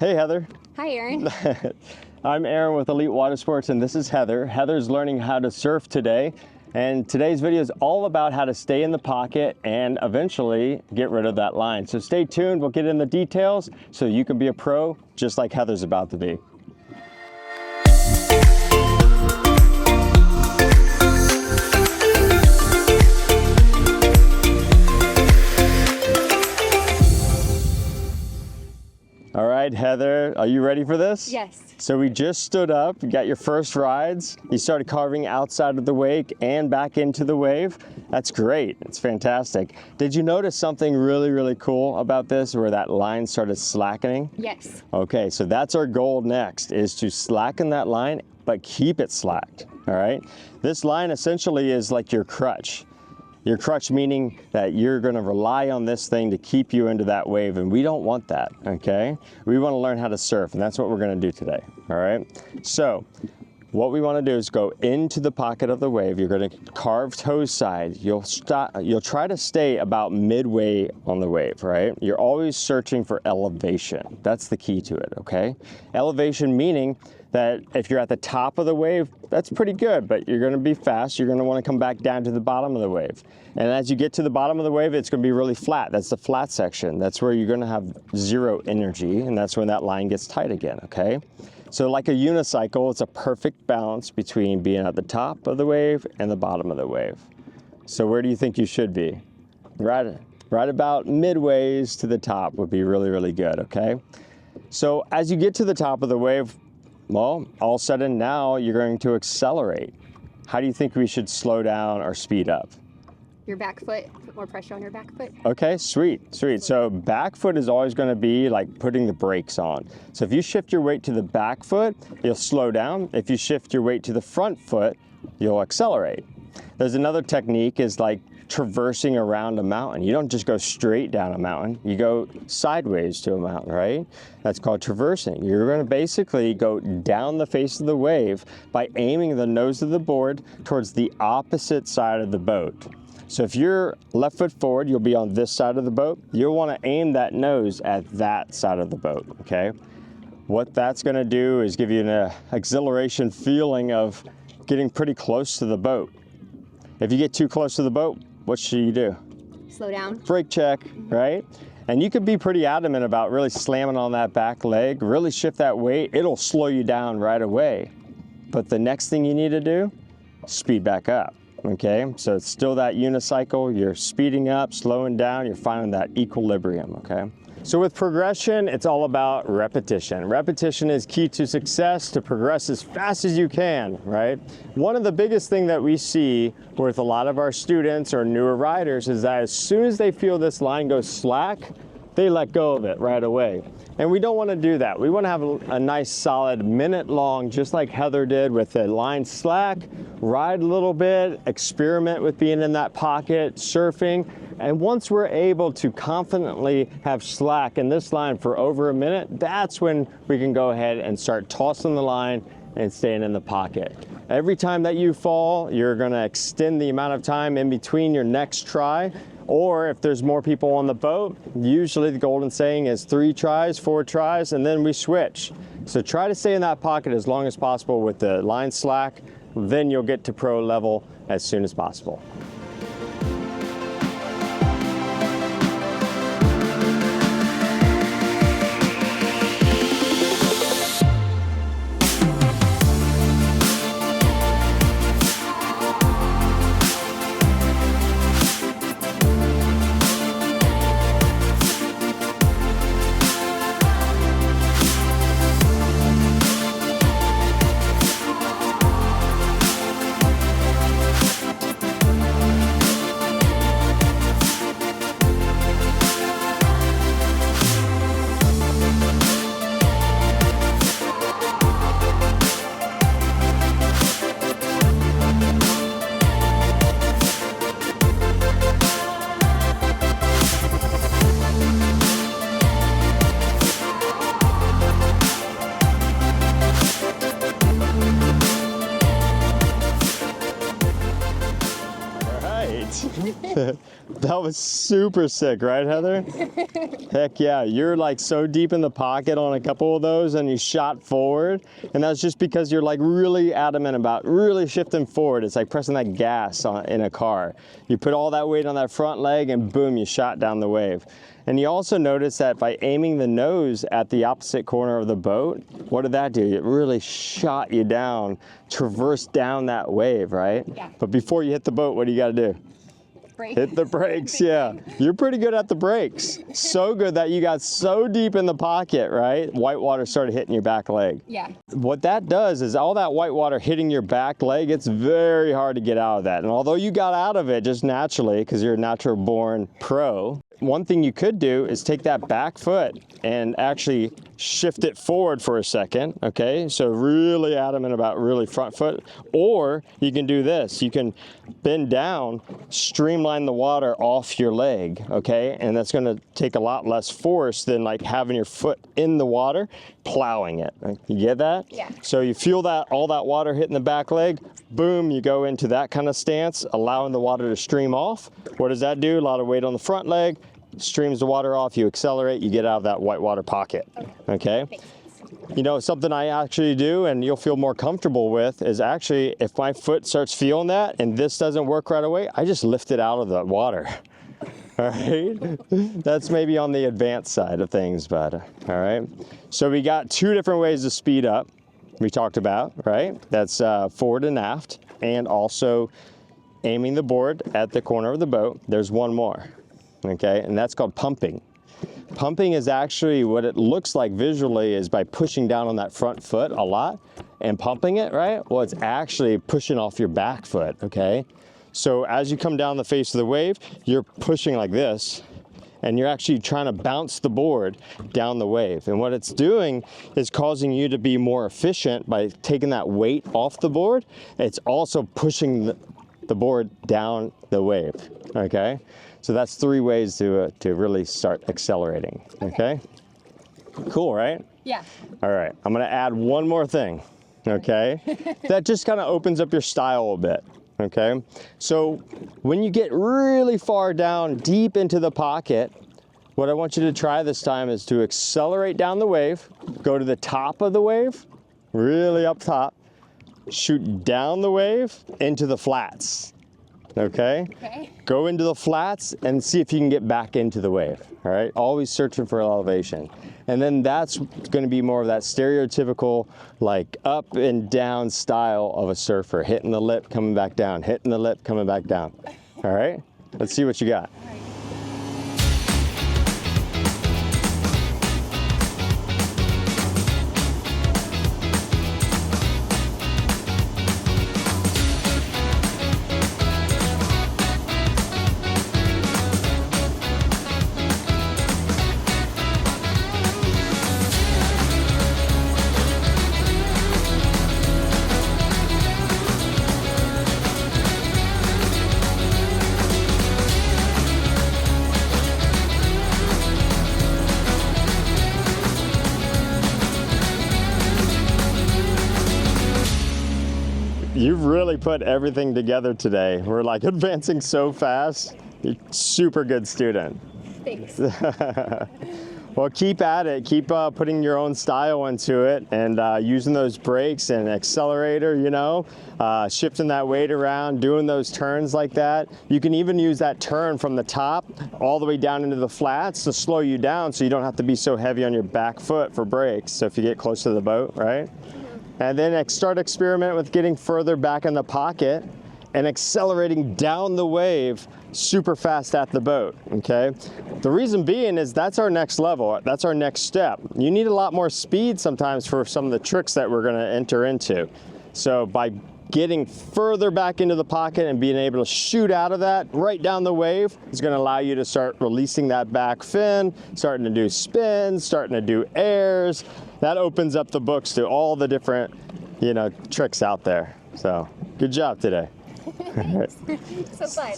Hey, Heather. Hi, Aaron. I'm Aaron with Elite Water Sports, and this is Heather. Heather's learning how to surf today, and today's video is all about how to stay in the pocket and eventually get rid of that line. So stay tuned, we'll get in the details so you can be a pro just like Heather's about to be. All right, Heather, are you ready for this? Yes. So we just stood up, you got your first rides, you started carving outside of the wake and back into the wave. That's great, it's fantastic. Did you notice something really cool about this where that line started slackening? Yes. Okay, so that's our goal next, is to slacken that line, but keep it slacked, all right? This line essentially is like your crutch. Your crutch meaning that you're gonna rely on this thing to keep you into that wave, and we don't want that, okay? We wanna learn how to surf, and that's what we're gonna do today, all right? So, what we wanna do is go into the pocket of the wave. You're gonna carve toe side. You'll try to stay about midway on the wave, right? You're always searching for elevation. That's the key to it, okay? Elevation meaning that if you're at the top of the wave, that's pretty good, but you're gonna be fast. You're gonna wanna come back down to the bottom of the wave. And as you get to the bottom of the wave, it's gonna be really flat. That's the flat section. That's where you're gonna have zero energy, and that's when that line gets tight again, okay? So like a unicycle, it's a perfect balance between being at the top of the wave and the bottom of the wave. So where do you think you should be? Right about midways to the top would be really good, okay? So as you get to the top of the wave, well, all of a sudden now you're going to accelerate. How do you think we should slow down or speed up? Your back foot, put more pressure on your back foot. Okay, sweet. So back foot is always gonna be like putting the brakes on. So if you shift your weight to the back foot, you'll slow down. If you shift your weight to the front foot, you'll accelerate. There's another technique is like traversing around a mountain. You don't just go straight down a mountain, you go sideways to a mountain, right? That's called traversing. You're gonna basically go down the face of the wave by aiming the nose of the board towards the opposite side of the boat. So if you're left foot forward, you'll be on this side of the boat. You'll wanna aim that nose at that side of the boat, okay? What that's gonna do is give you an exhilaration feeling of getting pretty close to the boat. If you get too close to the boat, what should you do? Slow down. Brake check, right? And you could be pretty adamant about really slamming on that back leg, really shift that weight, it'll slow you down right away. But the next thing you need to do, speed back up, okay? So it's still that unicycle, you're speeding up, slowing down, you're finding that equilibrium, okay? So with progression, it's all about repetition. Repetition is key to success, to progress as fast as you can, right? One of the biggest things that we see with a lot of our students or newer riders is that as soon as they feel this line go slack, they let go of it right away. And we don't want to do that. We want to have a nice solid minute long, just like Heather did with the line slack, ride a little bit, experiment with being in that pocket, surfing. And once we're able to confidently have slack in this line for over a minute, that's when we can go ahead and start tossing the line and staying in the pocket. Every time that you fall, you're gonna extend the amount of time in between your next try, or if there's more people on the boat, usually the golden saying is 3 tries, 4 tries, and then we switch. So try to stay in that pocket as long as possible with the line slack, then you'll get to pro level as soon as possible. That was super sick, right, Heather? Heck yeah, you're like so deep in the pocket on a couple of those and you shot forward. And that's just because you're like really adamant about really shifting forward. It's like pressing that gas in a car. You put all that weight on that front leg and boom, you shot down the wave. And you also notice that by aiming the nose at the opposite corner of the boat, what did that do? It really shot you down, traversed down that wave, right? Yeah. But before you hit the boat, what do you got to do? Brake. Hit the brakes, yeah. You're pretty good at the brakes. So good that you got so deep in the pocket, right? Whitewater started hitting your back leg. Yeah. What that does is all that whitewater hitting your back leg, it's very hard to get out of that. And although you got out of it just naturally, because you're a natural born pro, one thing you could do is take that back foot and actually shift it forward for a second, okay? So really adamant about really front foot. Or you can do this. You can bend down, streamline the water off your leg, okay? And that's gonna take a lot less force than like having your foot in the water, plowing it. You get that? Yeah. So you feel that, all that water hitting the back leg, boom, you go into that kind of stance, allowing the water to stream off. What does that do? A lot of weight on the front leg, streams the water off, you accelerate, you get out of that whitewater pocket, okay? You know, something I actually do and you'll feel more comfortable with is actually if my foot starts feeling that and this doesn't work right away, I just lift it out of the water, all right? That's maybe on the advanced side of things, but all right? So we got two different ways to speed up we talked about, right? That's forward and aft, and also aiming the board at the corner of the boat. There's one more. Okay, and that's called pumping. Pumping is actually what it looks like visually is by pushing down on that front foot a lot and pumping it, right? Well, it's actually pushing off your back foot, okay? So as you come down the face of the wave, you're pushing like this, and you're actually trying to bounce the board down the wave. And what it's doing is causing you to be more efficient by taking that weight off the board. It's also pushing the board down the wave, okay? So that's three ways to really start accelerating, okay? Cool, right? Yeah. All right, I'm gonna add one more thing, okay? That just kind of opens up your style a bit, okay? So when you get really far down, deep into the pocket, what I want you to try this time is to accelerate down the wave, go to the top of the wave, really up top, shoot down the wave into the flats, okay? Okay. Go into the flats and see if you can get back into the wave, all right? Always searching for elevation. And then that's gonna be more of that stereotypical, like up and down style of a surfer, hitting the lip, coming back down, hitting the lip, coming back down, all right? Let's see what you got. You've really put everything together today. We're like advancing so fast. You're a super good student. Thanks. Well, keep at it. Keep putting your own style into it and using those brakes and accelerator, you know, shifting that weight around, doing those turns like that. You can even use that turn from the top all the way down into the flats to slow you down so you don't have to be so heavy on your back foot for brakes. So if you get close to the boat, right? And then start experiment with getting further back in the pocket and accelerating down the wave super fast at the boat, okay? The reason being is that's our next level, that's our next step. You need a lot more speed sometimes for some of the tricks that we're gonna enter into. So by getting further back into the pocket and being able to shoot out of that right down the wave is gonna allow you to start releasing that back fin, starting to do spins, starting to do airs. That opens up the books to all the different, you know, tricks out there. So good job today. So fun.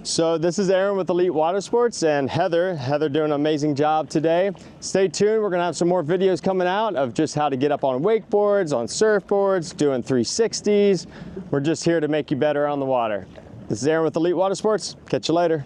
So this is Aaron with Elite Water Sports and Heather doing an amazing job today. Stay tuned, we're gonna have some more videos coming out of just how to get up on wakeboards, on surfboards, doing 360s. We're just here to make you better on the water. This is Aaron with Elite Water Sports. Catch you later.